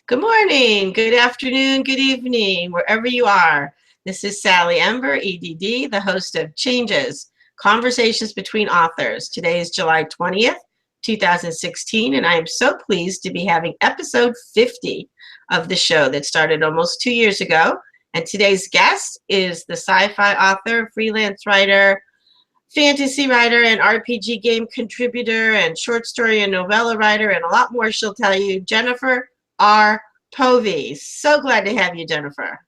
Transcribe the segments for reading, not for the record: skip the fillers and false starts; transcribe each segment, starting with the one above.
Good morning, good afternoon, good evening, wherever you are. This is Sally Ember, EDD, the host of Changes, Conversations Between Authors. Today is July 20th, 2016, and I am so pleased to be having episode 50 of the show that started almost 2 years ago. And today's guest is the sci-fi author, freelance writer, fantasy writer, and RPG game contributor, and short story and novella writer, and a lot more she'll tell you, Jennifer R. Povey. So glad to have you, Jennifer.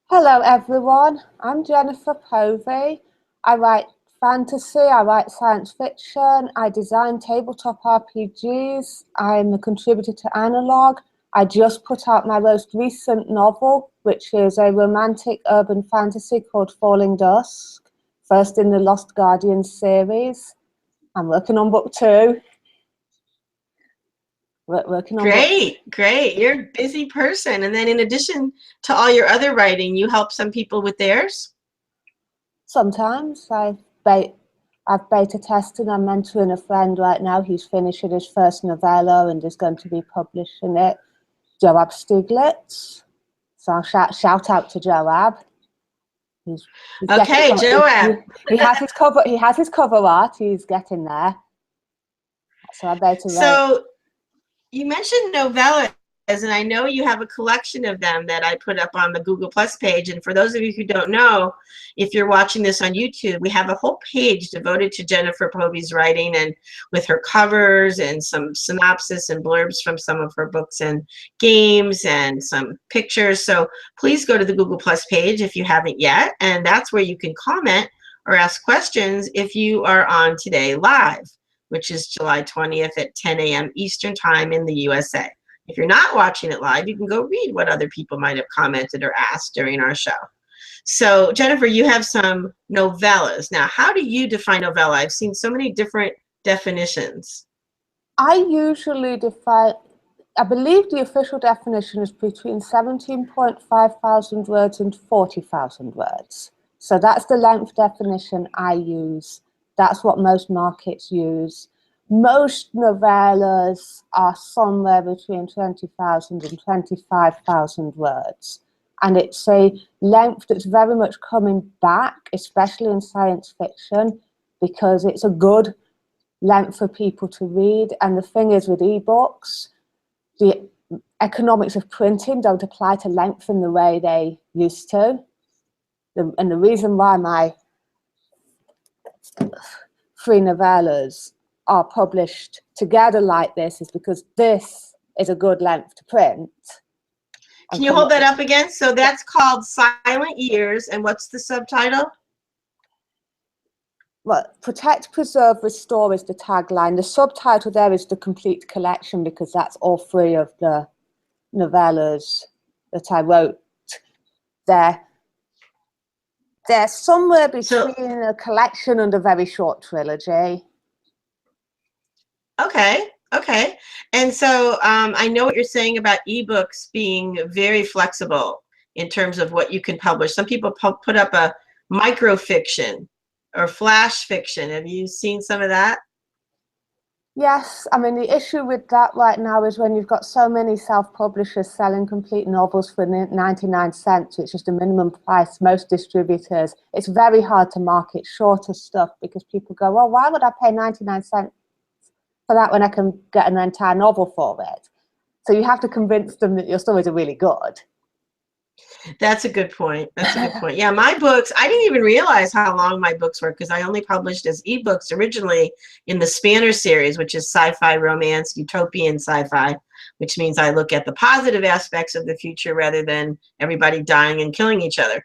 Hello everyone, I'm Jennifer Povey. I write fantasy, I write science fiction, I design tabletop RPGs, I'm a contributor to Analog. I just put out my most recent novel, which is a romantic urban fantasy called Falling Dusk, first in the Lost Guardians series. I'm working on book 2. Great. You're a busy person. And then in addition to all your other writing, you help some people with theirs? Sometimes. I've beta tested. I'm mentoring a friend right now. He's finishing his first novella and is going to be publishing it. Joab Stiglitz. So I'll shout out to Joab. He's okay, Joab. He has his cover art. He's getting there. So I beta write. You mentioned novellas, and I know you have a collection of them that I put up on the Google Plus page. And for those of you who don't know, if you're watching this on YouTube, we have a whole page devoted to Jennifer Povey's writing, and with her covers and some synopsis and blurbs from some of her books and games and some pictures. So please go to the Google Plus page if you haven't yet. And that's where you can comment or ask questions if you are on today live, which is July 20th at 10 a.m. Eastern Time in the USA. If you're not watching it live, you can go read what other people might have commented or asked during our show. So, Jennifer, you have some novellas. Now, how do you define novella? I've seen so many different definitions. I usually define, I believe the official definition is between 17.5 thousand words and 40,000 words. So that's the length definition I use. That's what most markets use. Most novellas are somewhere between 20,000 and 25,000 words. And it's a length that's very much coming back, especially in science fiction, because it's a good length for people to read. And the thing is, with ebooks, the economics of printing don't apply to length in the way they used to. And the reason why my 3 novellas are published together like this is because this is a good length to print. Can you hold that up again? So that's called Silent Years, and what's the subtitle? Well, Protect, Preserve, Restore is the tagline. The subtitle there is The Complete Collection, because that's all 3 of the novellas that I wrote. They're somewhere between a collection and a very short trilogy. Okay. And so I know what you're saying about ebooks being very flexible in terms of what you can publish. Some people put up a microfiction or flash fiction. Have you seen some of that? Yes, I mean, the issue with that right now is when you've got so many self-publishers selling complete novels for 99 cents, which is the minimum price most distributors, it's very hard to market shorter stuff because people go, well, why would I pay 99 cents for that when I can get an entire novel for it? So you have to convince them that your stories are really good. That's a good point. Yeah, my books, I didn't even realize how long my books were because I only published as ebooks originally in the Spanner series, which is sci-fi, romance, utopian sci-fi, which means I look at the positive aspects of the future rather than everybody dying and killing each other.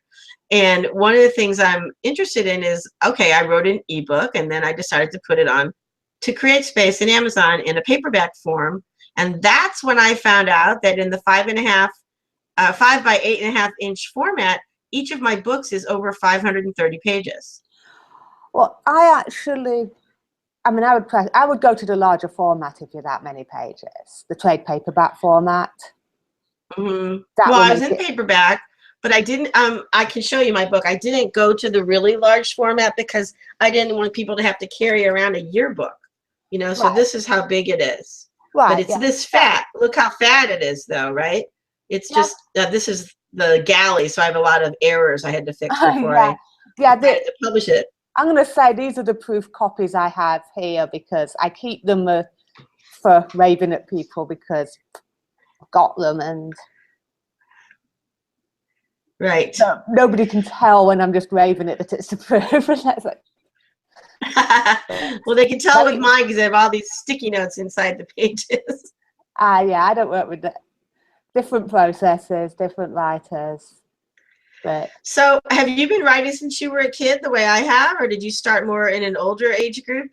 And one of the things I'm interested in is, okay, I wrote an ebook and then I decided to put it on to create space in Amazon in a paperback form. And that's when I found out that in the 5 by 8.5 inch format, each of my books is over 530 pages. Well, I would go to the larger format if you're that many pages, the trade paperback format. Mm-hmm. Well, I was in paperback, but I didn't, I can show you my book. I didn't go to the really large format because I didn't want people to have to carry around a yearbook, you know, so right. This is how big it is. but Right, it's yeah. this fat. Look how fat it is, though, right? It's Yeah. just this is the galley, so I have a lot of errors I had to fix before Yeah, yeah. I decided to publish it. I'm going to say these are the proof copies I have here because I keep them for raving at people because I've got them and Right. nobody can tell when I'm just raving it that it's the proof. That's like, Well, they can tell with mine because I have all these sticky notes inside the pages. yeah, I don't work with different processes, different writers. But So, have you been writing since you were a kid the way I have, or did you start more in an older age group?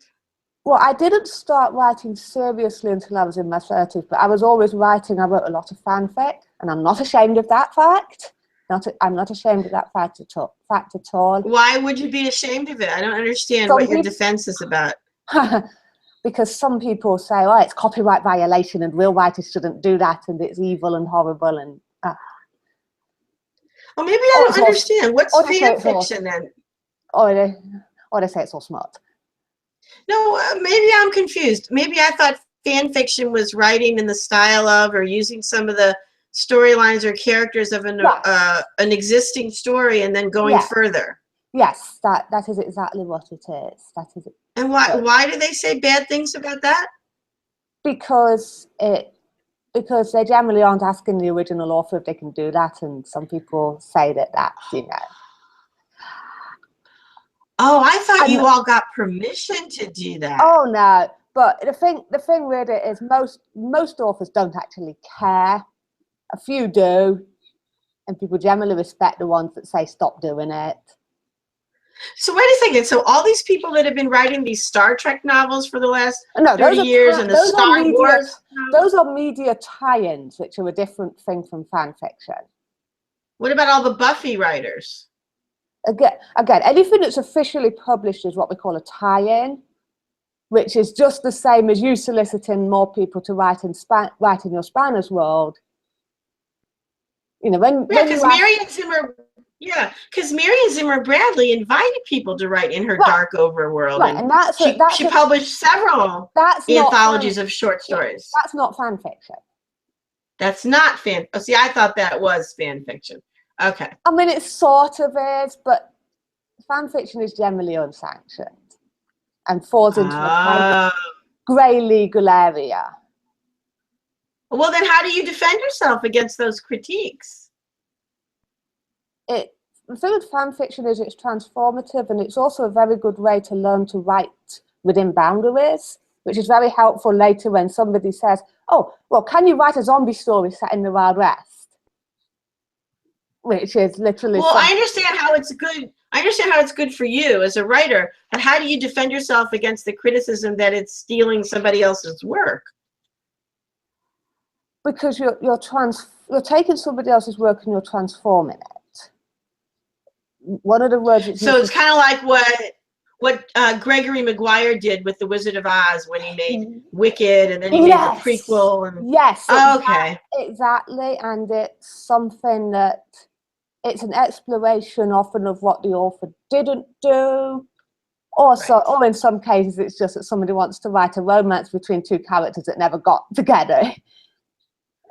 well, I didn't start writing seriously until I was in my 30s, but I was always writing. I wrote a lot of fanfic, and I'm not ashamed of that fact. I'm not ashamed of that fact at all. Why would you be ashamed of it? I don't understand what your defense is about. Because some people say, oh, it's copyright violation and real writers shouldn't do that and it's evil and horrible. And well, maybe I don't understand. What's fan fiction then? Or they say it's all smart. No, maybe I'm confused. Maybe I thought fan fiction was writing in the style of or using some of the storylines or characters of an existing story and then going further. Yes, that is exactly what it is. That is it. And why do they say bad things about that? Because they generally aren't asking the original author if they can do that, and some people say that you know. Oh, I thought you all got permission to do that. Oh no, but the thing with it is most authors don't actually care. A few do, and people generally respect the ones that say stop doing it. So wait a second. So all these people that have been writing these Star Trek novels for the last 30 years and the Star Wars, those are media tie-ins, which are a different thing from fan fiction. What about all the Buffy writers? Again, anything that's officially published is what we call a tie-in, which is just the same as you soliciting more people to write in your Spanners world. You know, because Marion Zimmer Bradley invited people to write in her dark overworld, and she published several anthologies of short stories. That's not fan fiction. That's not fan. Oh, see, I thought that was fan fiction. Okay. I mean, it sort of is, but fan fiction is generally unsanctioned and falls into a kind of grey legal area. Well, then how do you defend yourself against those critiques? The thing with fan fiction is it's transformative, and it's also a very good way to learn to write within boundaries, which is very helpful later when somebody says, oh, well, can you write a zombie story set in the Wild West? Which is literally... Well, I understand how it's good. I understand how it's good for you as a writer, but how do you defend yourself against the criticism that it's stealing somebody else's work? Because you're taking somebody else's work and you're transforming it. One of the words. So it's kind of like what Gregory Maguire did with The Wizard of Oz when he made Wicked, and then he made the prequel. And, yes. Okay. Exactly, and it's something that it's an exploration often of what the author didn't do. Or in some cases, it's just that somebody wants to write a romance between two characters that never got together.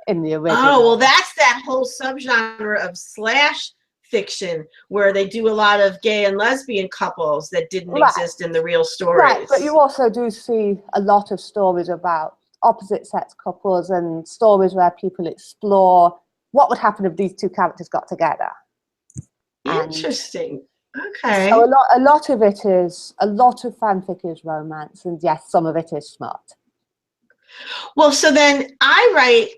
In the original. Oh, well, that's that whole subgenre of slash fiction where they do a lot of gay and lesbian couples that didn't exist in the real stories. Right, but you also do see a lot of stories about opposite sex couples and stories where people explore what would happen if these two characters got together. Interesting. Okay. So a lot of fanfic is romance, and yes, some of it is smart. Well, so then I write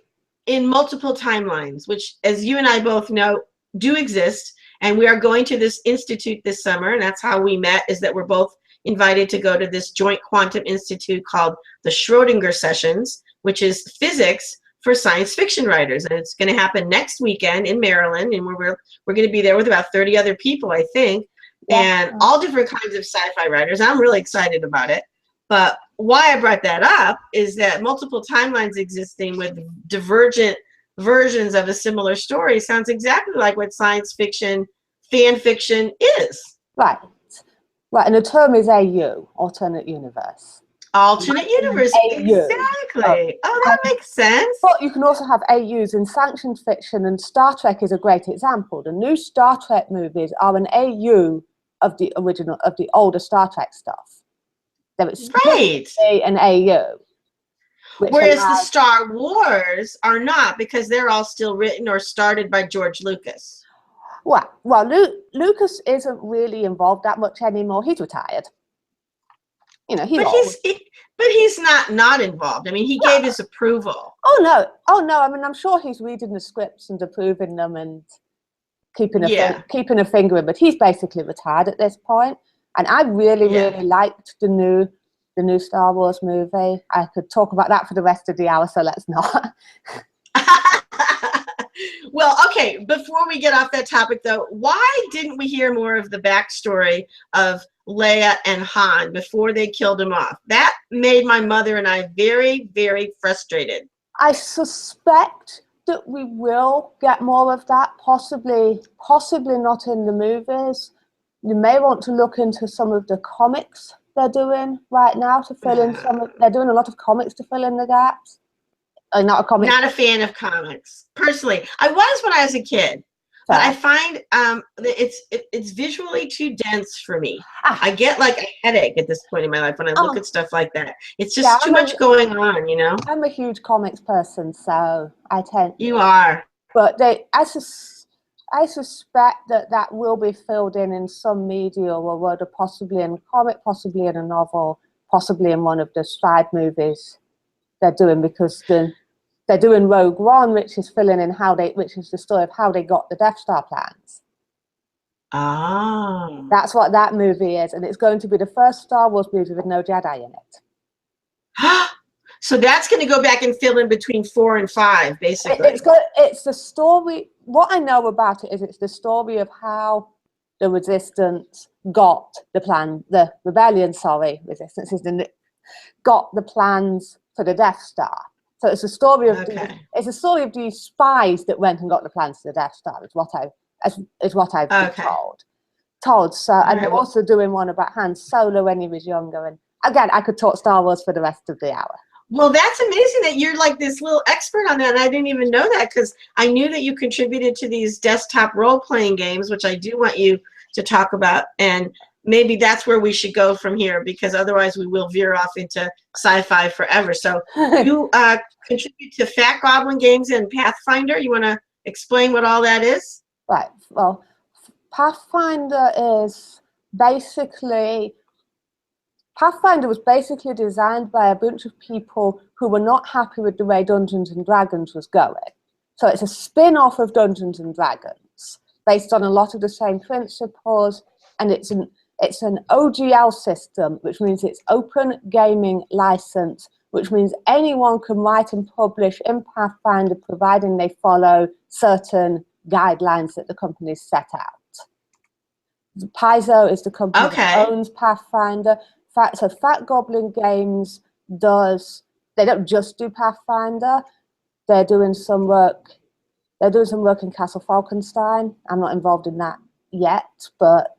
in multiple timelines, which, as you and I both know, do exist. And we are going to this institute this summer, and that's how we met, is that we're both invited to go to this joint quantum institute called the Schrodinger Sessions, which is physics for science fiction writers. And it's going to happen next weekend in Maryland, and we're going to be there with about 30 other people, I think, and all different kinds of sci-fi writers. I'm really excited about it. But why I brought that up is that multiple timelines existing with divergent versions of a similar story sounds exactly like what science fiction, fan fiction is. Right. And the term is AU, alternate universe. Alternate universe. AU. Exactly. Oh, that makes sense. But you can also have AUs in sanctioned fiction, and Star Trek is a great example. The new Star Trek movies are an AU of the original, of the older Star Trek stuff. They're explicitly an AU. Whereas the Star Wars are not, because they're all still written or started by George Lucas. Well, Lucas isn't really involved that much anymore. He's retired. You know, but he's not involved. I mean, he gave his approval. Oh no. I mean, I'm sure he's reading the scripts and approving them and keeping a finger in. But he's basically retired at this point. And I really liked the new Star Wars movie. I could talk about that for the rest of the hour, so let's not. Well, okay, before we get off that topic, though, why didn't we hear more of the backstory of Leia and Han before they killed him off? That made my mother and I very, very frustrated. I suspect that we will get more of that, possibly not in the movies. You may want to look into some of the comics they're doing right now to fill in they're doing a lot of comics to fill in the gaps. Not a fan of comics personally. I was when I was a kid, but I find that it's visually too dense for me. I get like a headache at this point in my life when I look at stuff like that. It's just too much going on, you know. I'm a huge comics person, so I tend. You are, but I suspect that will be filled in some media or whether possibly in a comic, possibly in a novel, possibly in one of the side movies they're doing, because they're doing Rogue One, which is filling in which is the story of how they got the Death Star plans. Ah. That's what that movie is, and it's going to be the first Star Wars movie with no Jedi in it. So that's going to go back and fill in between 4 and 5, basically. It's the story. What I know about it is it's the story of how the Resistance got the rebellion. Resistance got the plans for the Death Star. So it's a story of these spies that went and got the plans for the Death Star. Is what I've been told. So, and they're also doing one about Han Solo when he was younger. And again, I could talk Star Wars for the rest of the hour. Well, that's amazing that you're like this little expert on that. And I didn't even know that, because I knew that you contributed to these desktop role-playing games, which I do want you to talk about. And maybe that's where we should go from here, because otherwise we will veer off into sci-fi forever. So you contribute to Fat Goblin Games and Pathfinder. You want to explain what all that is? Right. Well, Pathfinder was basically designed by a bunch of people who were not happy with the way Dungeons and Dragons was going. So it's a spin-off of Dungeons and Dragons, based on a lot of the same principles, and it's an OGL system, which means it's open gaming license, which means anyone can write and publish in Pathfinder, providing they follow certain guidelines that the company set out. Paizo is the company that owns Pathfinder. So Fat Goblin Games they don't just do Pathfinder. They're doing some work in Castle Falkenstein. I'm not involved in that yet, but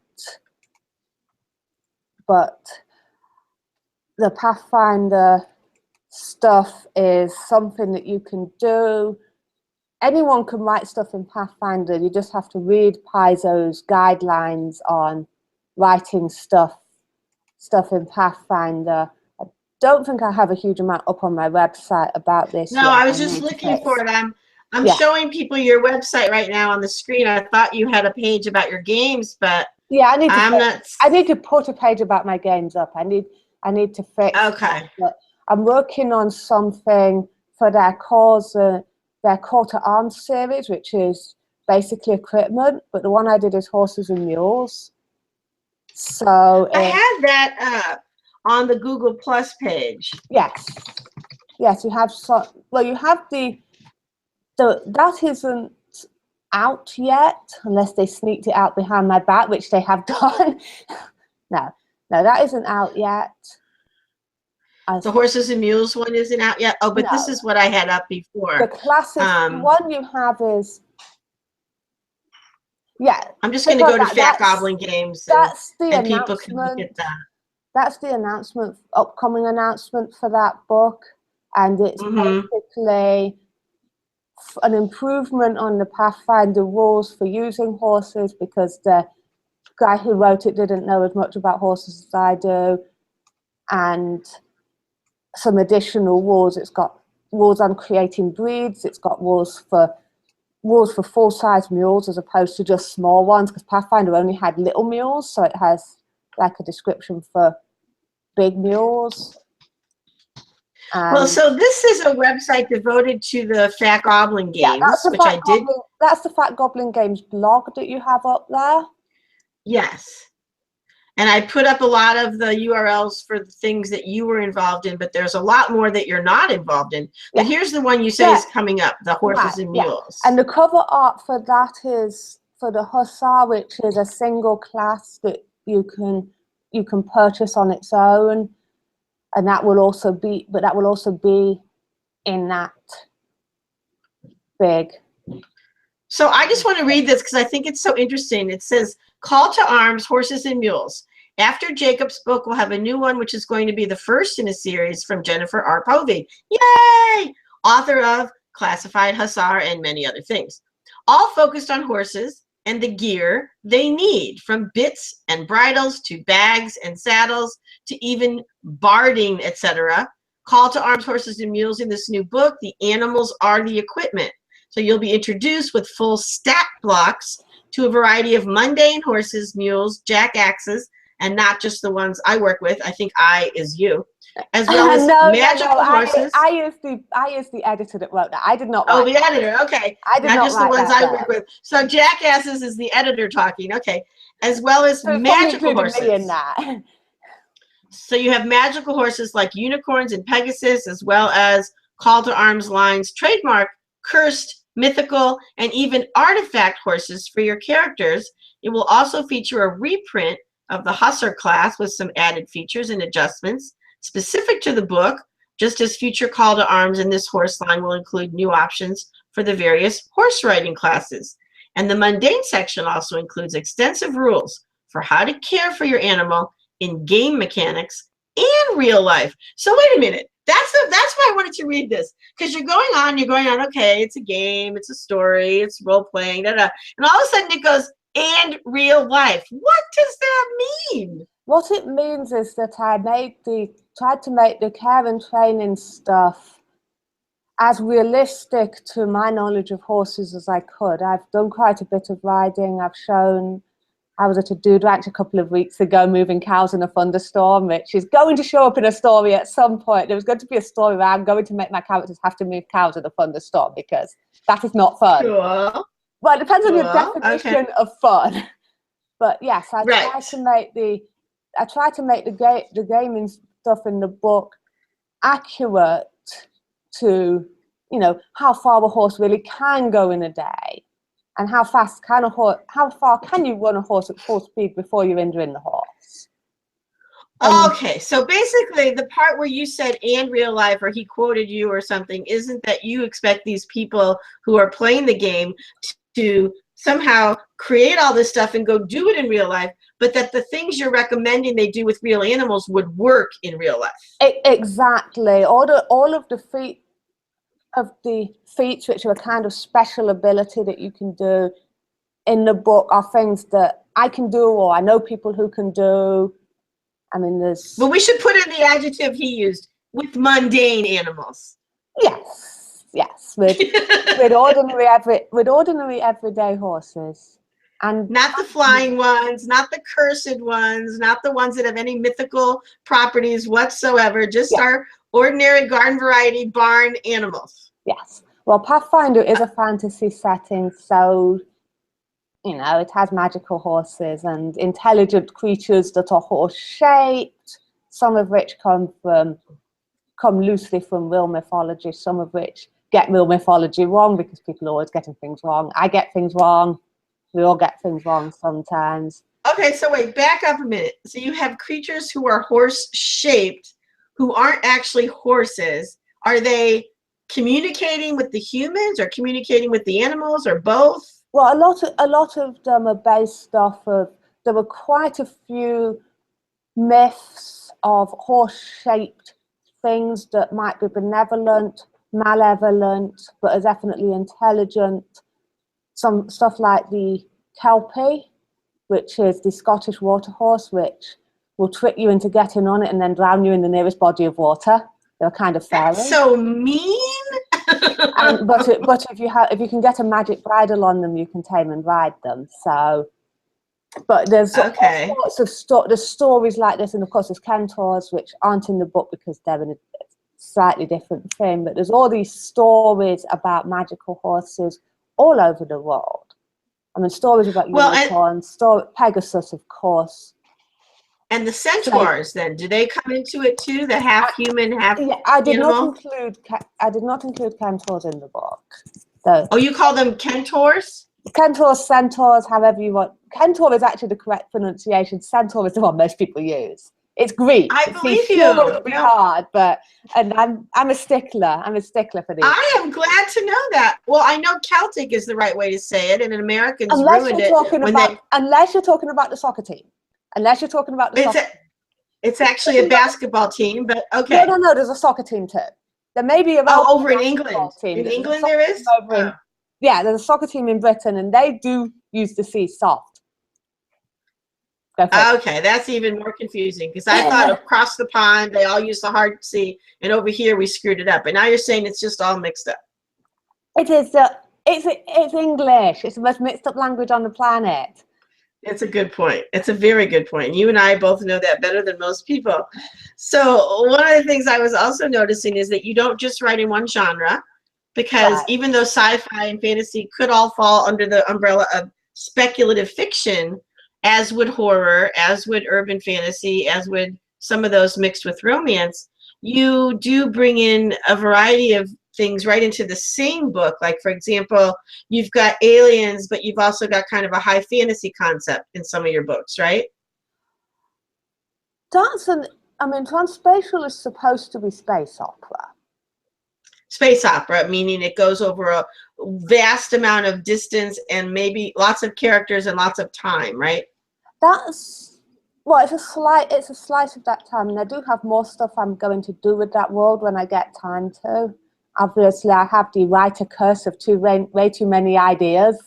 the Pathfinder stuff is something that you can do. Anyone can write stuff in Pathfinder. You just have to read Paizo's guidelines on writing stuff in Pathfinder. I don't think I have a huge amount up on my website about this. No, I was just looking for it. I'm showing people your website right now on the screen. I thought you had a page about your games, but yeah, I need to put a page about my games up. I need to fix. Okay. But I'm working on something for their Call to Arms series, which is basically equipment, but the one I did is Horses and Mules. So I had that up on the Google Plus page. Yes, you have you have that isn't out yet, unless they sneaked it out behind my back, which they have done. No, that isn't out yet. The Horses and Mules one isn't out yet. Oh, but this is what I had up before. The classic one you have is, I'm just going to go to Fat Goblin Games, and people can look at that. that's the announcement, upcoming announcement for that book, and it's basically an improvement on the Pathfinder rules for using horses, because the guy who wrote it didn't know as much about horses as I do, and some additional rules. It's got rules on creating breeds. It's got rules for full-size mules as opposed to just small ones, because Pathfinder only had little mules, so it has like a description for big mules. Well, so this is a website devoted to the Fat Goblin Games, which I did. That's the Fat Goblin Games blog that you have up there? Yes. And I put up a lot of the URLs for the things that you were involved in, but there's a lot more that you're not involved in. But here's the one you say is coming up, the Horses and Mules. And the cover art for that is for the Hussar, which is a single class that you can purchase on its own. And that will also be, in that big. So I just want to read this because I think it's so interesting. It says, "Call to arms, horses and mules. After Jacob's book, we'll have a new one, which is going to be the first in a series from Jennifer R. Povey. Yay! Author of Classified Hussar and many other things. All focused on horses and the gear they need, from bits and bridles to bags and saddles to even barding, etc. Call to arms, horses and mules. In this new book, the animals are the equipment. So you'll be introduced with full stat blocks to a variety of mundane horses, mules, jackaxes, and not just the ones I work with. I think I is you, as well as magical horses." I used the editor that wrote that. I did not. Oh, the editor. Okay. I did not not just the ones I work with. So jackasses is the editor talking. Okay, as well as magical horses. Me in that. So you have magical horses like unicorns and Pegasus, as well as call to arms lines, trademark, cursed, mythical, and even artifact horses for your characters. It will also feature a reprint of the Hussar class with some added features and adjustments specific to the book, just as future call to arms in this horse line will include new options for the various horse riding classes. And the mundane section also includes extensive rules for how to care for your animal in game mechanics and real life. So wait a minute. That's why I wanted to read this, because you're going on, okay, it's a game, it's a story, it's role-playing, and all of a sudden it goes, and real life. What does that mean? What it means is that I tried to make the care and training stuff as realistic to my knowledge of horses as I could. I've done quite a bit of riding. I was at a dude ranch a couple of weeks ago moving cows in a thunderstorm, which is going to show up in a story at some point. There was going to be a story where I'm going to make my characters have to move cows in a thunderstorm, because that is not fun. Cool. Well, it depends on your definition of fun. But yes, I try to make the gaming stuff in the book accurate to, how far a horse really can go in a day. And how far can you run a horse at full speed before you're injuring the horse? Okay, so basically the part where you said "and real life," or he quoted you or something, isn't that you expect these people who are playing the game to somehow create all this stuff and go do it in real life, but that the things you're recommending they do with real animals would work in real life. Exactly. All of the feats which are a kind of special ability that you can do in the book are things that I can do, or I know people who can do. I mean, there's... But we should put in the adjective he used, with mundane animals. Yes, with ordinary everyday horses. And not the flying ones, not the cursed ones, not the ones that have any mythical properties whatsoever, just our ordinary garden variety barn animals. Yes. Well, Pathfinder is a fantasy setting, so, it has magical horses and intelligent creatures that are horse-shaped, some of which come loosely from real mythology, some of which get real mythology wrong, because people are always getting things wrong. I get things wrong. We all get things wrong sometimes. Okay, so wait, back up a minute. So you have creatures who are horse-shaped, who aren't actually horses. Are they communicating with the humans, or communicating with the animals, or both? Well, a lot of them are based off of, there were quite a few myths of horse-shaped things that might be benevolent, malevolent, but are definitely intelligent. Some stuff like the Kelpie, which is the Scottish water horse, which will trick you into getting on it and then drown you in the nearest body of water. They're kind of fairy. That's so mean. But if you can get a magic bridle on them, you can tame and ride them. So, but there's all sorts of there's stories like this, and of course there's centaurs, which aren't in the book because they're in a slightly different thing. But there's all these stories about magical horses all over the world. I mean, stories about unicorns, Pegasus, of course. And the centaurs, then, do they come into it too? The half human, half I did animal? I did not include centaurs in the book. So, oh, you call them centaurs? Centaurs, centaurs, however you want. Centaur is actually the correct pronunciation. Centaur is the one most people use. It's Greek. I believe you. Sure it would be hard, and I'm a stickler. I'm a stickler for these. I am glad to know that. Well, I know Celtic is the right way to say it, and Americans ruined it. Unless you're talking about the soccer team. Unless you're talking about the soccer team. It's actually a basketball team, but okay. No, there's a soccer team too. There may be over in England. In England there is? Yeah, there's a soccer team in Britain, and they do use the C soft. Okay, that's even more confusing because I thought across the pond they all use the hard C, and over here we screwed it up. But now you're saying it's just all mixed up. It is. It's English. It's the most mixed up language on the planet. It's a good point. It's a very good point. You and I both know that better than most people. So one of the things I was also noticing is that you don't just write in one genre, because even though sci-fi and fantasy could all fall under the umbrella of speculative fiction, as would horror, as would urban fantasy, as would some of those mixed with romance, you do bring in a variety of things right into the same book. Like, for example, you've got aliens, but you've also got kind of a high fantasy concept in some of your books, right? Transspatial is supposed to be space opera. Space opera, meaning it goes over a vast amount of distance and maybe lots of characters and lots of time, right? It's a slice of that time, and I do have more stuff I'm going to do with that world when I get time to. Obviously, I have the writer curse of way too many ideas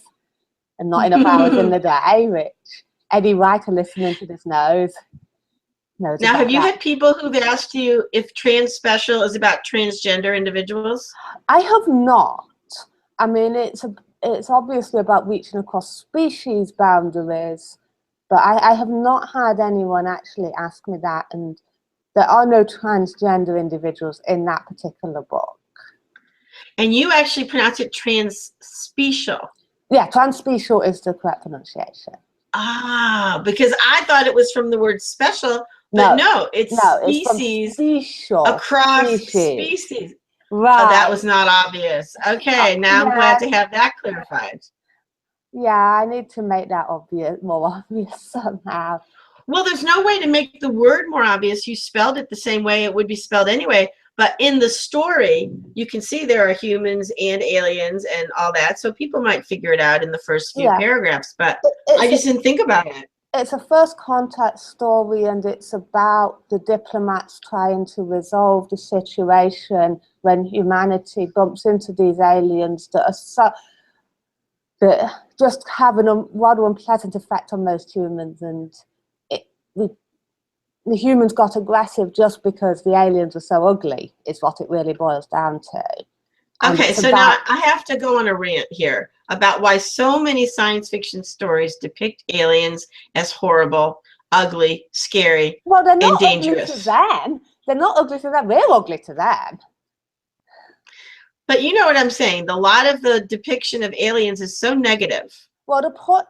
and not enough hours in the day, which any writer listening to this knows. Now, have you had people who've asked you if Transspecial is about transgender individuals? I have not. I mean, it's obviously about reaching across species boundaries, but I have not had anyone actually ask me that, and there are no transgender individuals in that particular book. And you actually pronounce it transspecial. Yeah, transspecial is the correct pronunciation. Ah, because I thought it was from the word special, but no, it's species across species. Right. Oh, that was not obvious. Okay, now I'm glad to have that clarified. Yeah, I need to make that more obvious somehow. Well, there's no way to make the word more obvious. You spelled it the same way it would be spelled anyway. But in the story, you can see there are humans and aliens and all that. So people might figure it out in the first few paragraphs. But I just didn't think about it. It's a first contact story, and it's about the diplomats trying to resolve the situation when humanity bumps into these aliens that just have a rather unpleasant effect on most humans. And the humans got aggressive just because the aliens were so ugly, is what it really boils down to. And okay, so now I have to go on a rant here about why so many science fiction stories depict aliens as horrible, ugly, scary, and dangerous. Ugly to them. They're not ugly to them. We're ugly to them. But you know what I'm saying. A lot of the depiction of aliens is so negative. Well, the point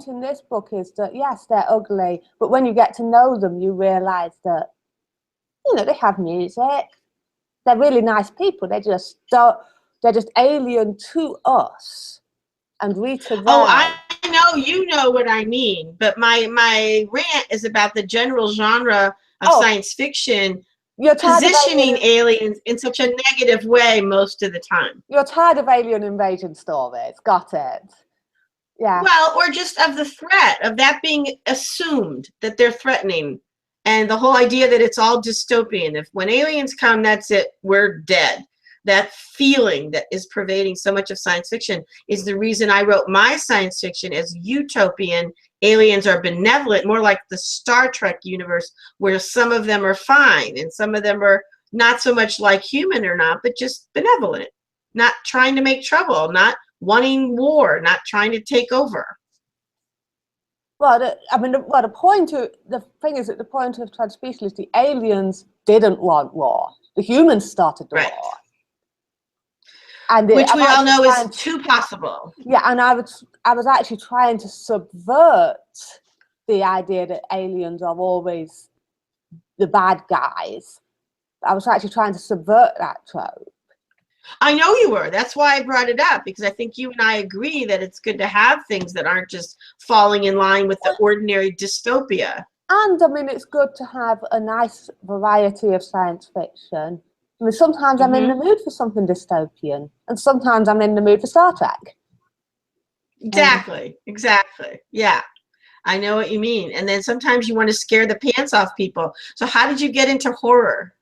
in this book is that, yes, they're ugly, but when you get to know them, you realize that, they have music. They're really nice people. They're just alien to us, and we to them. Oh, I know you know what I mean, but my rant is about the general genre of science fiction positioning aliens in such a negative way most of the time. You're tired of alien invasion stories. Got it. Yeah. Well, or just of the threat of that being assumed that they're threatening And the whole idea that it's all dystopian. If when aliens come, that's it, we're dead. That feeling that is pervading so much of science fiction is the reason I wrote my science fiction as utopian. Aliens are benevolent, more like the Star Trek universe, where some of them are fine and some of them are not so much like human or not, but just benevolent, not trying to make trouble, not wanting war, not trying to take over. Well, the thing is that the point of transspeciality, aliens didn't want war. The humans started the war. And which we all know is too possible. Yeah, and I was actually trying to subvert the idea that aliens are always the bad guys. I was actually trying to subvert that trope. I know you were. That's why I brought it up, because I think you and I agree that it's good to have things that aren't just falling in line with the ordinary dystopia. And I mean, it's good to have a nice variety of science fiction. I mean, sometimes I'm in the mood for something dystopian, and sometimes I'm in the mood for Star Trek. Exactly. Exactly. Yeah. I know what you mean. And then sometimes you want to scare the pants off people. So how did you get into horror?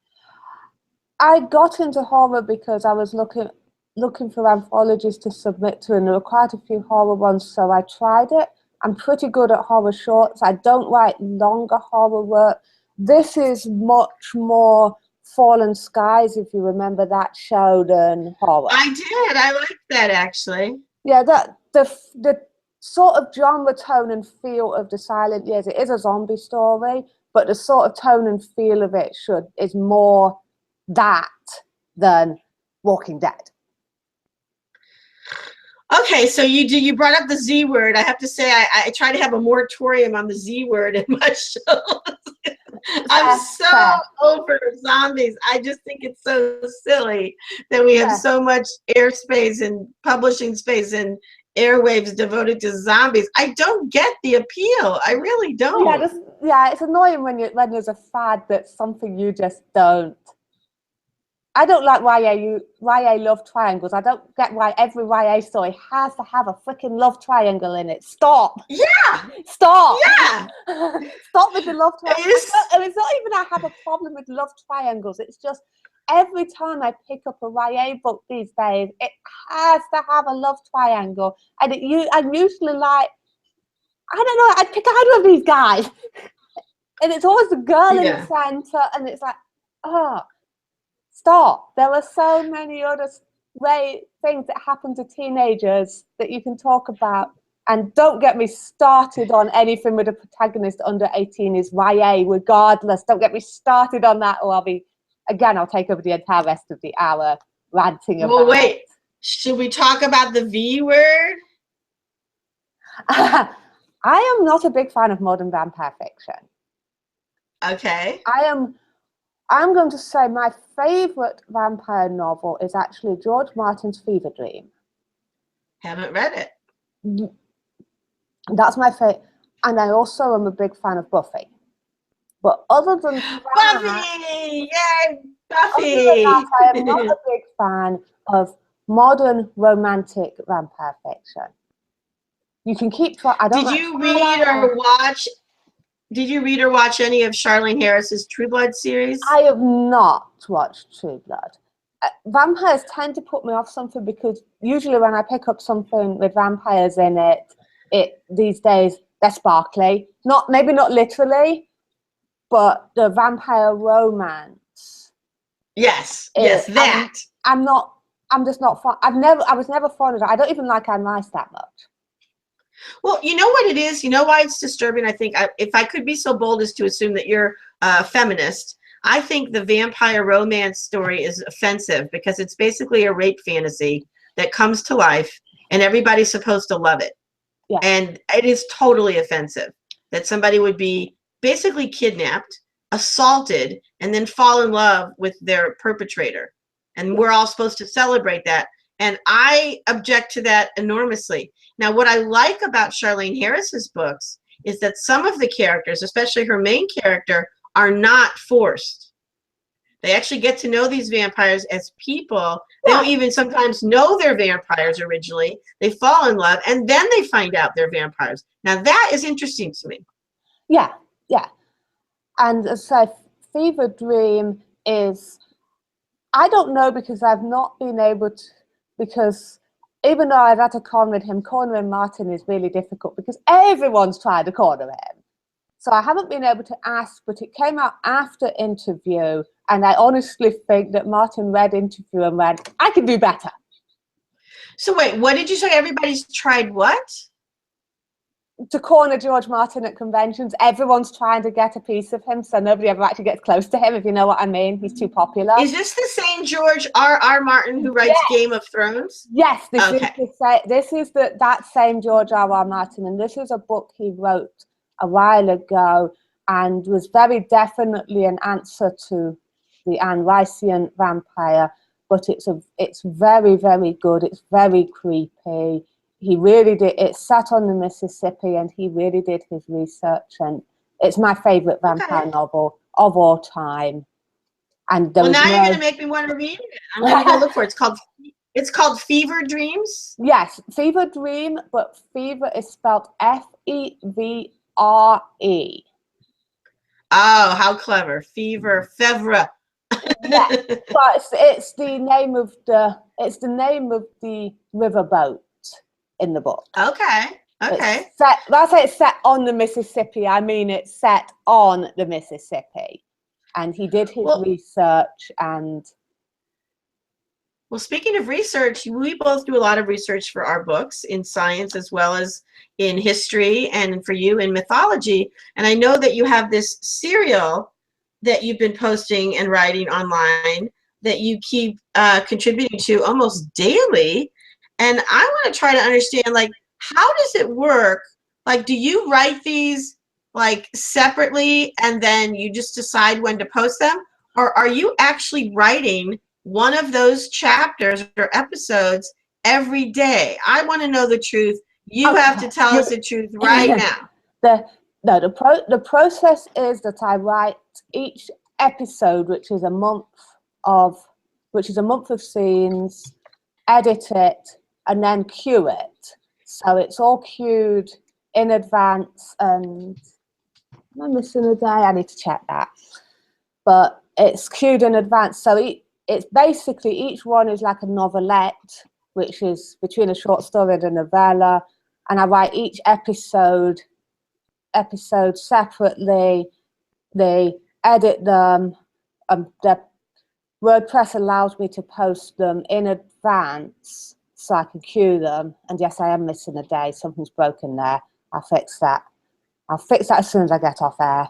I got into horror because I was looking for anthologies to submit to, and there were quite a few horror ones, so I tried it. I'm pretty good at horror shorts. I don't write longer horror work. This is much more Fallen Skies, if you remember that show, than horror. I did. I liked that, actually. Yeah, the sort of genre, tone, and feel of The Silent Years, it is a zombie story, but the sort of tone and feel of it is more that than Walking Dead. Okay, so you brought up the Z word. I have to say I try to have a moratorium on the Z word in my shows. I'm so over zombies. I just think it's so silly that we have so much airspace and publishing space and airwaves devoted to zombies. I don't get the appeal. I really don't. Yeah, it's annoying when there's a fad that's something you just don't. I don't like YA love triangles. I don't get why every YA story has to have a freaking love triangle in it. Stop. Yeah. Stop. Yeah. Stop with the love triangles. It's not even I have a problem with love triangles. It's just every time I pick up a YA book these days, it has to have a love triangle. And I'm usually like, I don't know, I'd pick either of these guys. And it's always the girl in the center, and it's like, oh. Stop. There are so many other things that happen to teenagers that you can talk about. And don't get me started on anything with a protagonist under 18 is YA, regardless. Don't get me started on that, or I'll take over the entire rest of the hour ranting about it. Well, wait. Should we talk about the V word? I am not a big fan of modern vampire fiction. Okay. I'm going to say my favorite vampire novel is actually George Martin's Fever Dream. Haven't read it. That's my favorite. And I also am a big fan of Buffy. But other than that, Buffy! Yay, Buffy! Other than that, I am not a big fan of modern romantic vampire fiction. You can keep trying. Did you read or watch any of Charlene Harris's True Blood series? I have not watched True Blood. Vampires tend to put me off something because usually when I pick up something with vampires in it these days they're sparkly. Maybe not literally, but the vampire romance. Yes, that. I'm just not fond. I was never fond of it. I don't even like Anne Rice that much. Well, you know what it is? You know why it's disturbing? I think if I could be so bold as to assume that you're a feminist, I think the vampire romance story is offensive because it's basically a rape fantasy that comes to life and everybody's supposed to love it. Yeah. And it is totally offensive that somebody would be basically kidnapped, assaulted, and then fall in love with their perpetrator. And we're all supposed to celebrate that. And I object to that enormously. Now, what I like about Charlene Harris's books is that some of the characters, especially her main character, are not forced. They actually get to know these vampires as people. They don't even sometimes know they're vampires originally. They fall in love, and then they find out they're vampires. Now, that is interesting to me. Yeah, yeah. And as I say, Fever Dream is, I don't know, because I've not been able to, because even though I've had to corner him, cornering Martin is really difficult because everyone's trying to corner him. So I haven't been able to ask, but it came out after interview, and I honestly think that Martin read interview and went, I can do better. So wait, what did you say? Everybody's tried what? To corner George Martin at conventions. Everyone's trying to get a piece of him, so nobody ever actually gets close to him, if you know what I mean. He's too popular. Is this the same George R.R. Martin who writes Game of Thrones? Yes, this is that same George R.R. Martin, and this is a book he wrote a while ago and was very definitely an answer to the Anne Ricean vampire, but it's very, very good. It's very creepy. He really did. It's set on the Mississippi, and he really did his research, and it's my favorite vampire novel of all time. And well, now you're going to make me want to read it. I'm going to go look for it. It's called Fever Dreams? Yes, Fever Dream, but fever is spelled F-E-V-R-E. Oh, how clever. Fevre. Yeah, but it's the name of the riverboat in the book. Okay. When I say it's set on the Mississippi, I mean it's set on the Mississippi. And he did his research and... Well, speaking of research, we both do a lot of research for our books in science as well as in history, and for you in mythology. And I know that you have this serial that you've been posting and writing online that you keep contributing to almost daily. And I want to try to understand, like, how does it work? Like, do you write these like separately and then you just decide when to post them? Or are you actually writing one of those chapters or episodes every day? I want to know the truth. You have to tell us the truth right now. The process is that I write each episode, which is a month of scenes, edit it, and then cue it. So it's all cued in advance. And am I missing a day? I need to check that. But it's cued in advance. So it's basically, each one is like a novelette, which is between a short story and a novella. And I write each episode separately. They edit them. The WordPress allows me to post them in advance so I can cue them. And yes, I am missing a day. Something's broken there. I'll fix that. I'll fix that as soon as I get off air.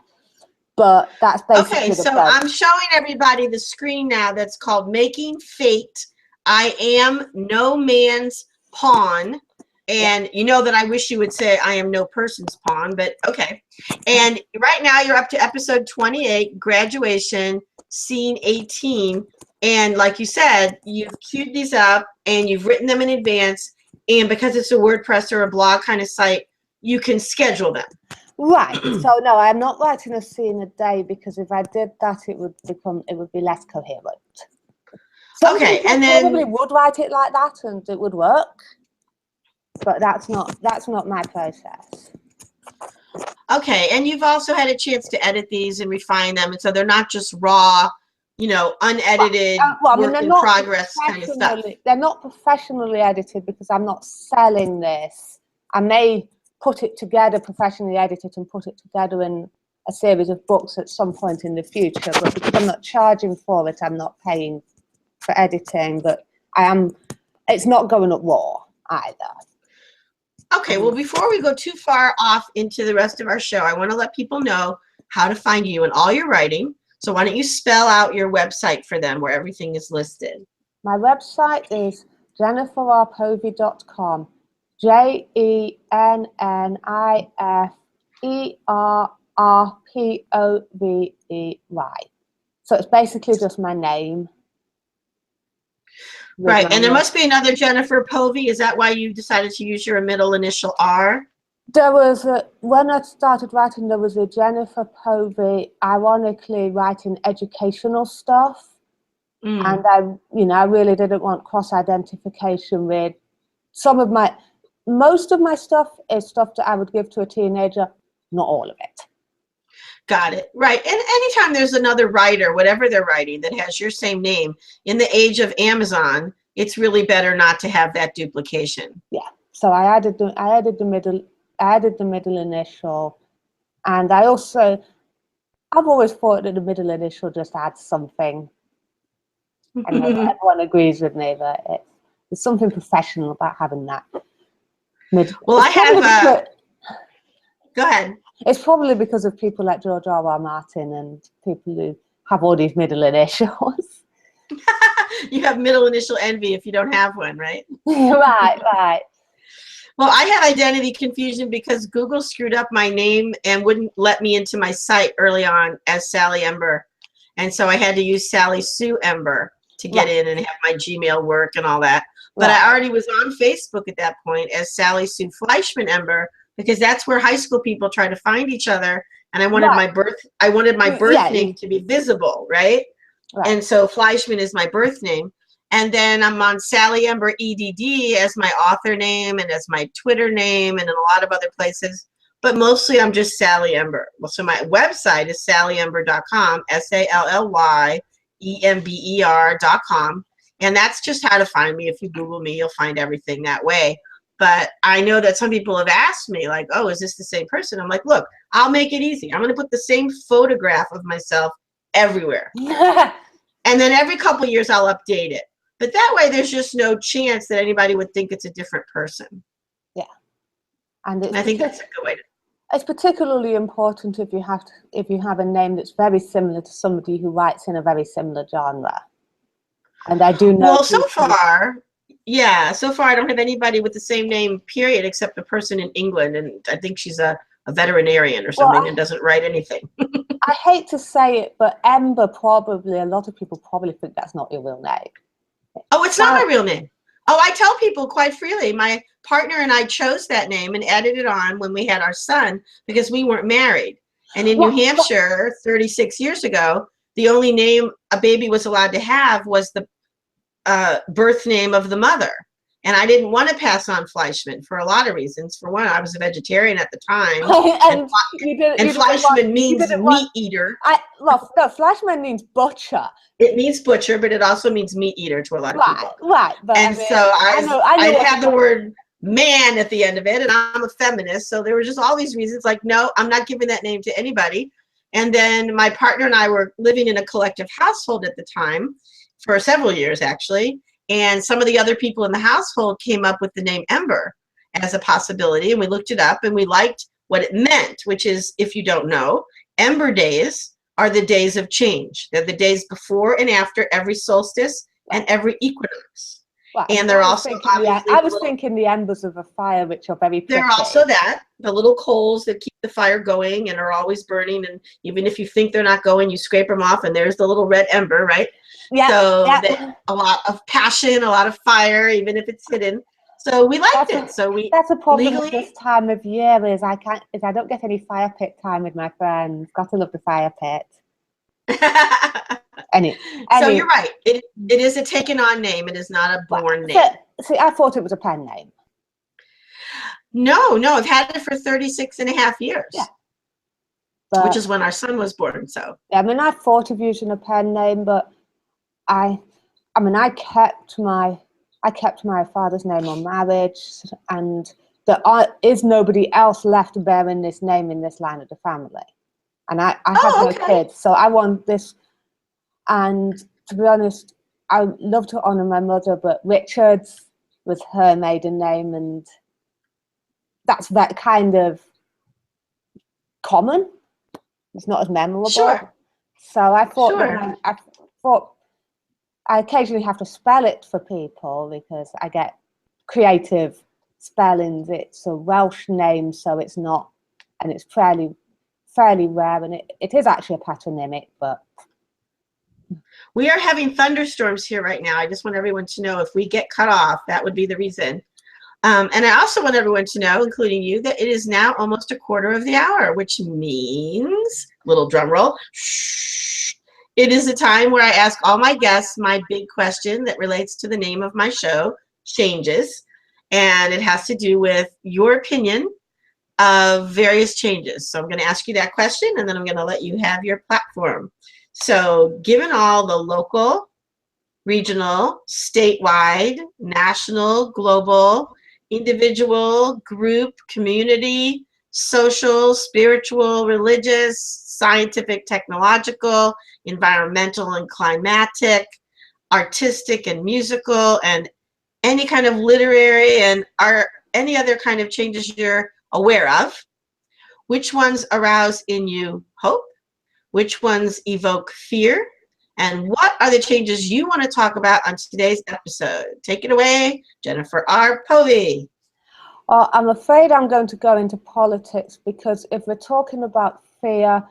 But that's basically okay, so I'm showing everybody the screen now that's called Making Fate. I am no man's pawn. And you know that I wish you would say I am no person's pawn, but okay. And right now you're up to episode 28, graduation, scene 18. And like you said, you've queued these up and you've written them in advance. And because it's a WordPress or a blog kind of site, you can schedule them. Right. So no, I'm not writing a scene a day, because if I did that, it would be less coherent. Some okay, and then probably would write it like that and it would work, but that's not my process. Okay, and you've also had a chance to edit these and refine them, and so they're not just raw, you know, unedited, work in progress kind of stuff. They're not professionally edited because I'm not selling this. I may put it together, professionally edit it, and put it together in a series of books at some point in the future. But because I'm not charging for it, I'm not paying for editing. But it's not going up raw either. Okay, well, before we go too far off into the rest of our show, I want to let people know how to find you and all your writing. So why don't you spell out your website for them where everything is listed? My website is jenniferrpovey.com. JENNIFERRPOVEY. So it's basically just my name. Right, and there must be another Jennifer Povey. Is that why you decided to use your middle initial R? There was when I started writing, there was a Jennifer Povey, ironically writing educational stuff. And I really didn't want cross-identification with most of my stuff is stuff that I would give to a teenager, not all of it. Got it. Right. And anytime there's another writer, whatever they're writing, that has your same name, in the age of Amazon, it's really better not to have that duplication. Yeah. So I added the middle initial, and I've always thought that the middle initial just adds something. I know that everyone agrees with me that there's something professional about having that. Well, I have go ahead. It's probably because of people like George R.R. Martin and people who have all these middle initials. You have middle initial envy if you don't have one, right? Right. Well, I had identity confusion because Google screwed up my name and wouldn't let me into my site early on as Sally Ember. And so I had to use Sally Sue Ember to get in and have my Gmail work and all that. But I already was on Facebook at that point as Sally Sue Fleischman Ember, because that's where high school people try to find each other. And I wanted my birth name to be visible, right? And so Fleischman is my birth name. And then I'm on Sally Ember EDD as my author name and as my Twitter name and in a lot of other places. But mostly I'm just Sally Ember. Well, so my website is sallyember.com, SALLYEMBER.com. And that's just how to find me. If you Google me, you'll find everything that way. But I know that some people have asked me, like, oh, is this the same person? I'm like, look, I'll make it easy. I'm going to put the same photograph of myself everywhere. And then every couple of years, I'll update it. But that way, there's just no chance that anybody would think it's a different person. Yeah. And I think that's a good way to. It's particularly important if you have a name that's very similar to somebody who writes in a very similar genre. And I do know. Well, so far I don't have anybody with the same name, period, except a person in England, and I think she's a veterinarian or something and doesn't write anything. I hate to say it, but Ember, probably a lot of people probably think that's not your real name. Oh, it's not my real name. Oh, I tell people quite freely. My partner and I chose that name and added it on when we had our son because we weren't married. And in New Hampshire, 36 years ago, the only name a baby was allowed to have was the birth name of the mother. And I didn't want to pass on Fleischman for a lot of reasons. For one, I was a vegetarian at the time. and Fleischman means meat eater. No, Fleischman means butcher. It means butcher, but it also means meat eater to a lot of people. Right. But and so I had the word man at the end of it, and I'm a feminist. So there were just all these reasons like, no, I'm not giving that name to anybody. And then my partner and I were living in a collective household at the time for several years, actually. And some of the other people in the household came up with the name Ember as a possibility. And we looked it up and we liked what it meant, which is, if you don't know, Ember days are the days of change. They're the days before and after every solstice and every equinox. Well, and they're also I was thinking the embers of a fire, which are very pretty. They're also the little coals that keep the fire going and are always burning. And even if you think they're not going, you scrape them off and there's the little red ember, right? Yeah. So a lot of passion, a lot of fire, even if it's hidden. So we liked it. That's a problem with this time of year is I don't get any fire pit time with my friends. Got to love the fire pit. So you're right. It is a taken on name. It is not a born name. See, I thought it was a pen name. No, I've had it for 36 and a half years. Yeah. Which is when our son was born. So I mean, I thought of using a pen name, but I kept my father's name on marriage, and there is nobody else left bearing this name in this line of the family. And I have no kids, so I want this. And to be honest, I love to honor my mother, but Richards was her maiden name, and that's that kind of common. It's not as memorable. Sure. So I thought I occasionally have to spell it for people because I get creative spellings. It's a Welsh name, so it's not, and it's fairly rare, and it is actually a patronymic, but. We are having thunderstorms here right now. I just want everyone to know if we get cut off, that would be the reason. And I also want everyone to know, including you, that it is now almost 1/4 of the hour, which means, little drum roll, shh, it is a time where I ask all my guests my big question that relates to the name of my show, Changes. And it has to do with your opinion of various changes. So I'm going to ask you that question, and then I'm going to let you have your platform. So given all the local, regional, statewide, national, global, individual, group, community, social, spiritual, religious, scientific, technological, environmental and climatic, artistic and musical, and any kind of literary and art, any other kind of changes you're aware of, which ones arouse in you hope, which ones evoke fear, and what are the changes you want to talk about on today's episode? Take it away, Jennifer R. Povey. Well, I'm afraid I'm going to go into politics, because if we're talking about fear,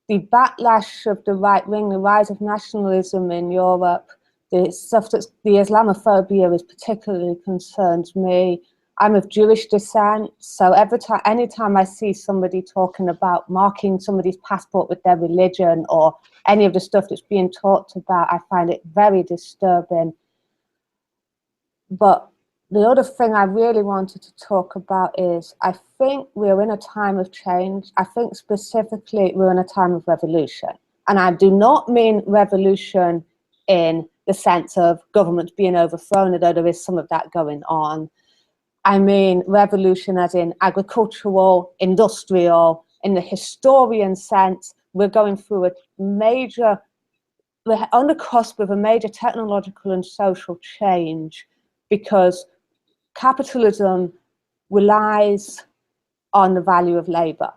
the backlash of the right wing, the rise of nationalism in Europe, the stuff that's the Islamophobia is particularly concerns me. I'm of Jewish descent, so anytime I see somebody talking about marking somebody's passport with their religion or any of the stuff that's being talked about, I find it very disturbing. But the other thing I really wanted to talk about is I think we're in a time of change. I think specifically we're in a time of revolution. And I do not mean revolution in the sense of government being overthrown, although there is some of that going on. I mean revolution as in agricultural, industrial, in the historian sense. We're going through we're on the cusp of a major technological and social change, because capitalism relies on the value of labor.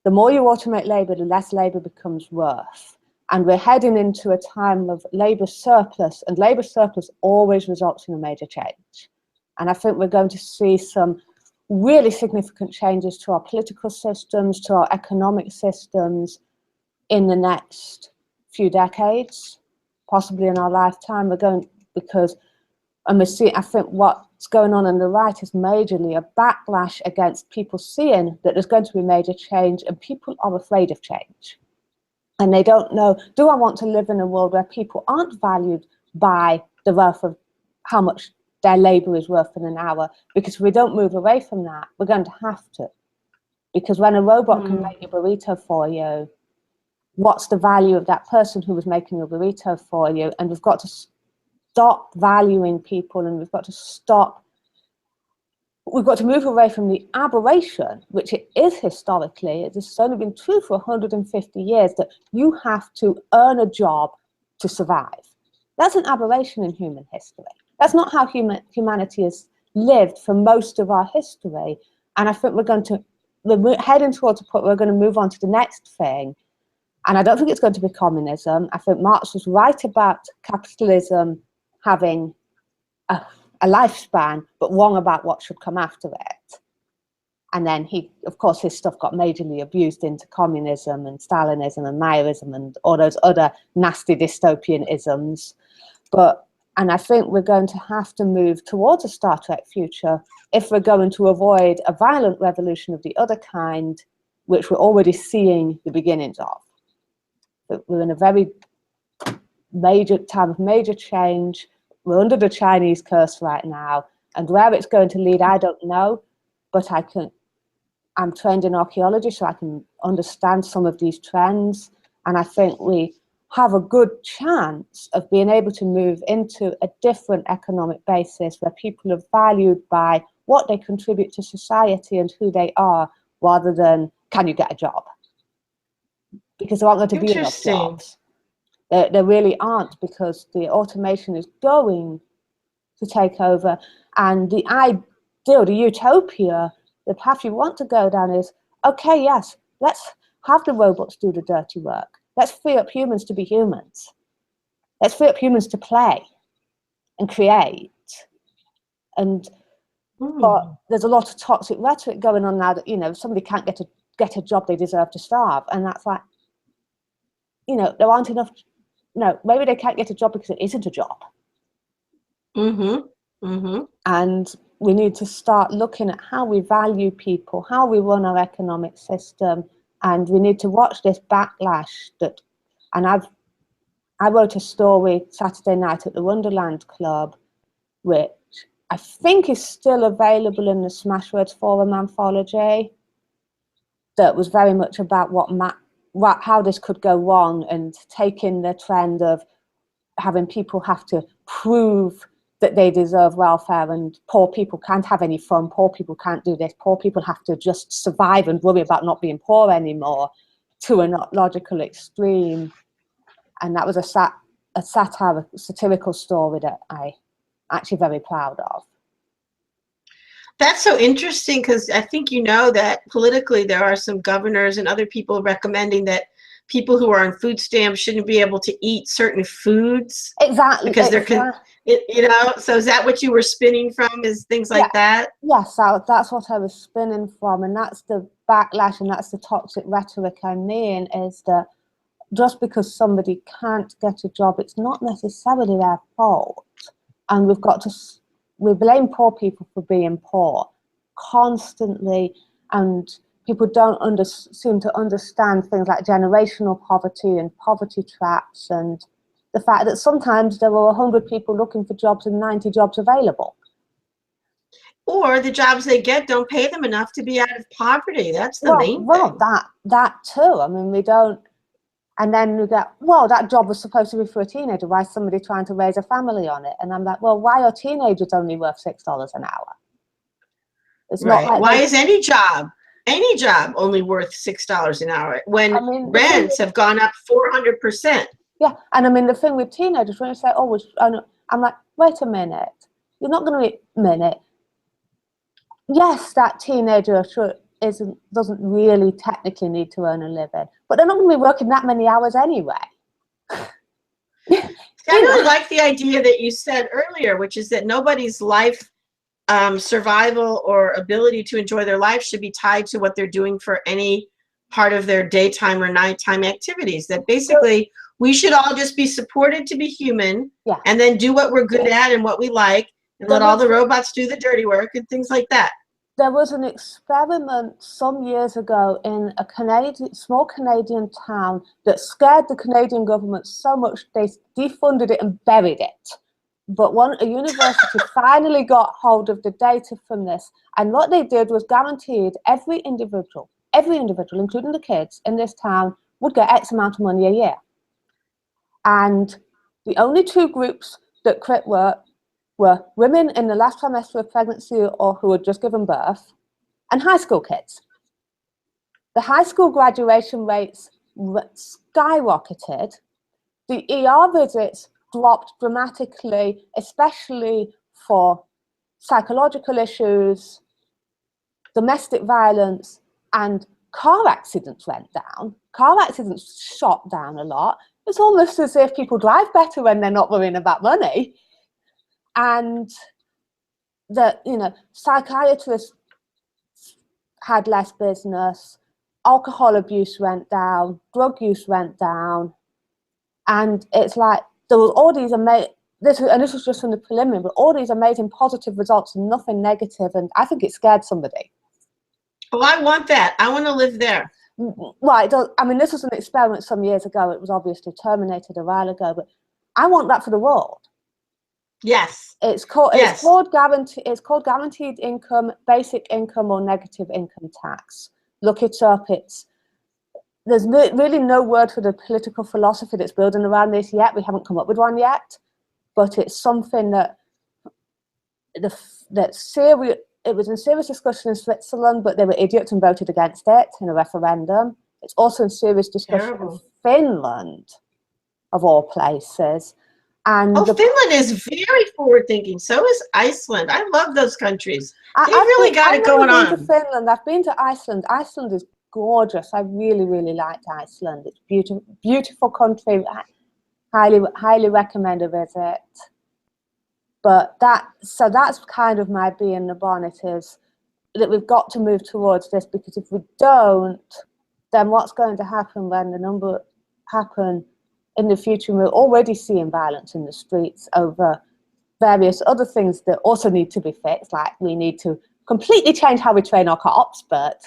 The more you automate labor, the less labor becomes worth. And we're heading into a time of labor surplus, and labor surplus always results in a major change. And I think we're going to see some really significant changes to our political systems, to our economic systems in the next few decades, possibly in our lifetime. I think what's going on the right is majorly a backlash against people seeing that there's going to be major change, and people are afraid of change. And they don't know, do I want to live in a world where people aren't valued by the worth of how much their labor is worth in an hour? Because if we don't move away from that, we're going to have to. Because when a robot can make your burrito for you, what's the value of that person who was making your burrito for you? And we've got to stop valuing people, and we've got to move away from the aberration, which it is historically. It has only been true for 150 years, that you have to earn a job to survive. That's an aberration in human history. That's not how humanity has lived for most of our history. And I think we're heading towards a point where we're going to move on to the next thing. And I don't think it's going to be communism. I think Marx was right about capitalism having a lifespan, but wrong about what should come after it. And then of course, his stuff got majorly abused into communism and Stalinism and Maoism and all those other nasty dystopian isms. And I think we're going to have to move towards a Star Trek future if we're going to avoid a violent revolution of the other kind, which we're already seeing the beginnings of. But we're in a very major time of major change. We're under the Chinese curse right now, and where it's going to lead, I don't know, but I'm trained in archaeology, so I can understand some of these trends, and I think we have a good chance of being able to move into a different economic basis where people are valued by what they contribute to society and who they are, rather than, can you get a job? Because there aren't going to be enough jobs. There really aren't, because the automation is going to take over. And the ideal, the utopia, the path you want to go down is, okay, yes, let's have the robots do the dirty work. Let's free up humans to be humans. Let's free up humans to play and create. But there's a lot of toxic rhetoric going on now that, if somebody can't get a job, they deserve to starve. And that's like, there aren't enough. No, maybe they can't get a job because it isn't a job. And we need to start looking at how we value people, how we run our economic system, and we need to watch this backlash. I wrote a story Saturday night at the Wonderland Club, which I think is still available in the Smashwords Forum anthology. that was very much about how this could go wrong, and taking the trend of having people have to prove that they deserve welfare, and poor people can't have any fun, poor people can't do this, poor people have to just survive and worry about not being poor anymore, to a not logical extreme. And that was a satirical story that I actually very proud of. That's so interesting, because I think you know that politically there are some governors and other people recommending that people who are on food stamps shouldn't be able to eat certain foods. Exactly. Because you know, so is that what you were spinning from, is things like that? Yes, that's what I was spinning from, and that's the backlash, and that's the toxic rhetoric I mean, is that just because somebody can't get a job, it's not necessarily their fault. And we blame poor people for being poor constantly, and people don't seem to understand things like generational poverty and poverty traps, and the fact that sometimes there were 100 people looking for jobs and 90 jobs available. Or the jobs they get don't pay them enough to be out of poverty. That's the main thing. Well, that too. I mean, we don't. And then we get, well, that job was supposed to be for a teenager. Why is somebody trying to raise a family on it? And I'm like, well, why are teenagers only worth $6 an hour? It's right. not like why is any job only worth $6 an hour when rents have gone up 400%? Yeah, and I mean, the thing with teenagers, when you say, oh, I'm like, wait a minute. You're not going to yes, that teenager doesn't really technically need to earn a living, but they're not going to be working that many hours anyway. I really like the idea that you said earlier, which is that nobody's life survival or ability to enjoy their life should be tied to what they're doing for any part of their daytime or nighttime activities. That basically we should all just be supported to be human, and then do what we're good at and what we like, and let all the robots do the dirty work and things like that. There was an experiment some years ago in a small Canadian town that scared the Canadian government so much they defunded it and buried it. But a university finally got hold of the data from this, and what they did was guaranteed every individual, including the kids in this town, would get X amount of money a year. And the only two groups that quit work were women in the last trimester of pregnancy or who had just given birth, and high school kids. The high school graduation rates skyrocketed. The ER visits dropped dramatically, especially for psychological issues, domestic violence, and car accidents went down. Car accidents shot down a lot. It's almost as if people drive better when they're not worrying about money. And psychiatrists had less business, alcohol abuse went down, drug use went down, and it's like there was all these amazing, this was just from the preliminary, but all these amazing positive results and nothing negative, and I think it scared somebody. Well, I want that. I want to live there. Well, I mean, this was an experiment some years ago. It was obviously terminated a while ago, but I want that for the world. Yes. It's called guaranteed income, basic income, or negative income tax. Look it up. There's really no word for the political philosophy that's building around this yet. We haven't come up with one yet, but it's something that it was in serious discussion in Switzerland, but they were idiots and voted against it in a referendum. It's also in serious discussion in Finland, of all places. And Finland is very forward-thinking. So is Iceland. I love those countries. They've really got it going on. I've been to Finland. I've been to Iceland. Iceland is gorgeous. I really, really liked Iceland. It's beautiful, beautiful country. Highly recommend a visit. But that's kind of my bee in the bonnet, is that we've got to move towards this, because if we don't, then what's going to happen when the number happen in the future? We're already seeing violence in the streets over various other things that also need to be fixed, like we need to completely change how we train our cops, but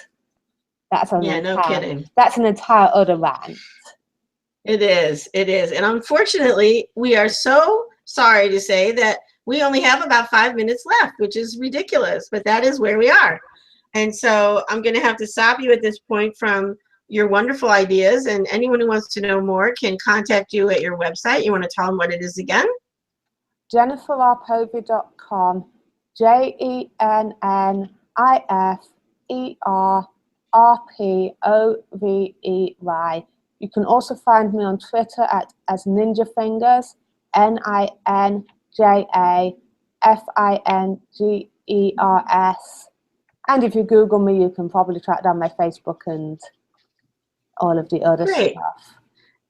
that's no kidding. That's an entire other rant. It is. And unfortunately, we are so sorry to say that we only have about 5 minutes left, which is ridiculous, but that is where we are. And so I'm going to have to stop you at this point from your wonderful ideas. And anyone who wants to know more can contact you at your website. You want to tell them what it is again? JenniferRpovey.com. JenniferRpovey. You can also find me on Twitter as Ninja Fingers, NinjaFingers. And if you Google me, you can probably track down my Facebook and all of the other Great. stuff.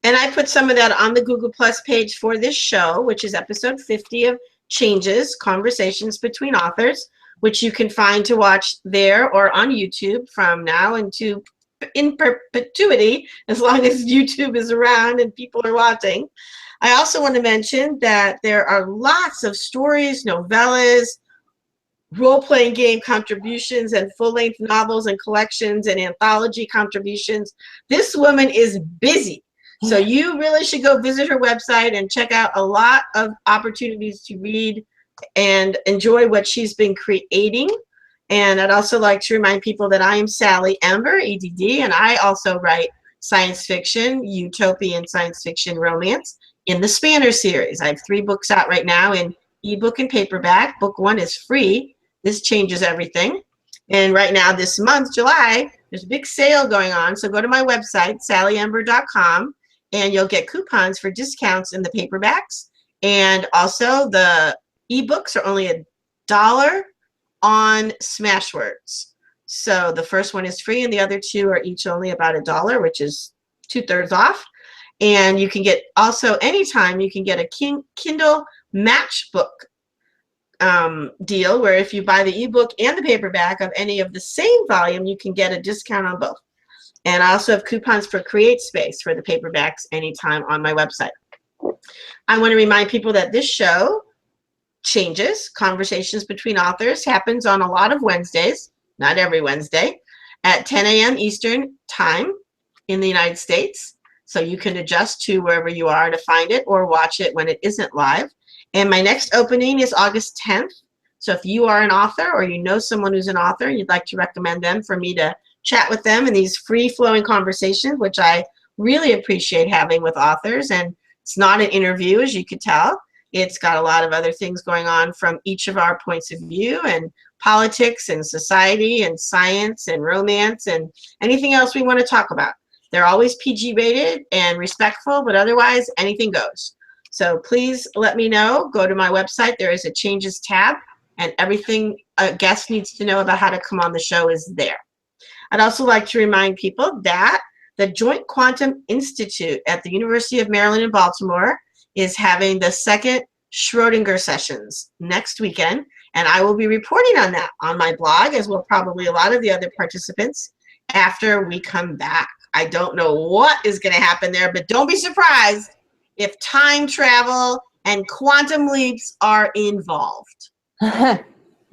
And I put some of that on the Google Plus page for this show, which is episode 50 of Changes, Conversations Between Authors, which you can find to watch there or on YouTube from now into in perpetuity, as long as YouTube is around and people are watching. I also want to mention that there are lots of stories, novellas, role-playing game contributions, and full-length novels and collections and anthology contributions. This woman is busy. So you really should go visit her website and check out a lot of opportunities to read and enjoy what she's been creating. And I'd also like to remind people that I am Sally Ember, EDD, and I also write science fiction, utopian science fiction romance in the Spanner series. I have 3 books out right now in ebook and paperback. Book 1 is free. This changes everything. And right now, this month, July, there's a big sale going on. So go to my website, sallyember.com, and you'll get coupons for discounts in the paperbacks. And also the ebooks are only $1 on Smashwords. So the first one is free and the other 2 are each only about $1, which is 2/3 off. And you can get also anytime you can get a Kindle matchbook deal, where if you buy the ebook and the paperback of any of the same volume, you can get a discount on both. And I also have coupons for Create Space for the paperbacks anytime on my website. I want to remind people that this show, Changes, Conversations Between Authors, happens on a lot of Wednesdays, not every Wednesday, at 10 a.m. Eastern Time in the United States. So you can adjust to wherever you are to find it or watch it when it isn't live. And my next opening is August 10th. So if you are an author or you know someone who's an author and you'd like to recommend them for me to chat with them in these free-flowing conversations, which I really appreciate having with authors. And it's not an interview, as you could tell. It's got a lot of other things going on from each of our points of view, and politics and society and science and romance and anything else we want to talk about. They're always PG rated and respectful, but otherwise anything goes. So please let me know. Go to my website. There is a Changes tab, and everything a guest needs to know about how to come on the show is there. I'd also like to remind people that the Joint Quantum Institute at the University of Maryland in Baltimore is having the second Schrodinger sessions next weekend, and I will be reporting on that on my blog, as will probably a lot of the other participants, after we come back. I don't know what is going to happen there, but don't be surprised if time travel and quantum leaps are involved.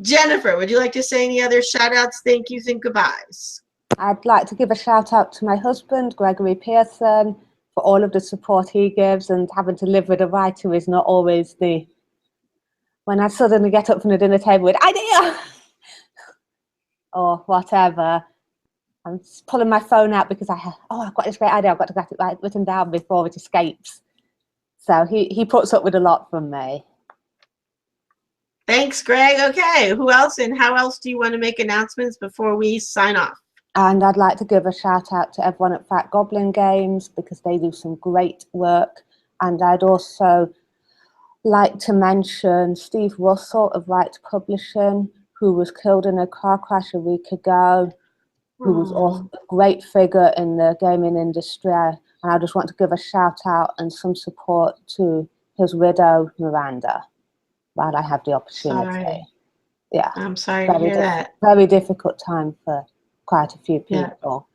Jennifer, would you like to say any other shout outs, thank yous, and goodbyes? I'd like to give a shout out to my husband, Gregory Pearson, for all of the support he gives, and having to live with a writer is not always the, when I suddenly get up from the dinner table with idea or whatever, I'm just pulling my phone out because I've got this great idea, I've got to get it written down before it escapes. So he puts up with a lot from me. Thanks, Greg. Okay, who else and how else do you want to make announcements before we sign off? And I'd like to give a shout out to everyone at Goblin Games, because they do some great work. And I'd also like to mention Steve Russell of Right Publishing, who was killed in a car crash a week ago, who was also a great figure in the gaming industry. And I just want to give a shout out and some support to his widow, Miranda, while I have the opportunity. Sorry. Yeah. I'm sorry to hear that. Very difficult time for quite a few people.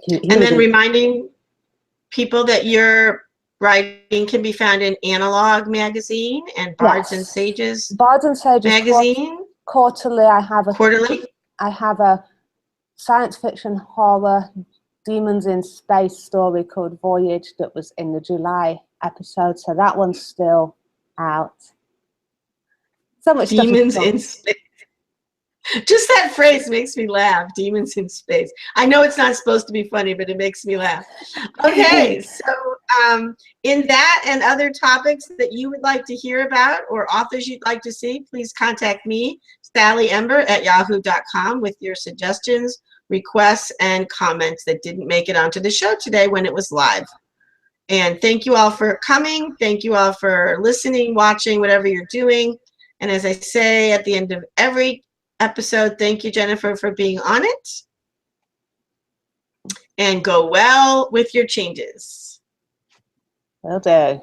Yeah. And then reminding people that your writing can be found in Analog Magazine and Bards and Sages magazine. Quarterly, I have a quarterly. I have a science fiction horror Demons in Space story called Voyage that was in the July episode, so that one's still out. So much Demons in Space. Just that phrase makes me laugh. Demons in space. I know it's not supposed to be funny, but it makes me laugh. Okay, so in that and other topics that you would like to hear about or authors you'd like to see, please contact me, Sally Ember at yahoo.com, with your suggestions, requests, and comments that didn't make it onto the show today when it was live. And thank you all for coming. Thank you all for listening, watching, whatever you're doing. And as I say at the end of every episode, thank you, Jennifer, for being on it. And go well with your changes. Will do.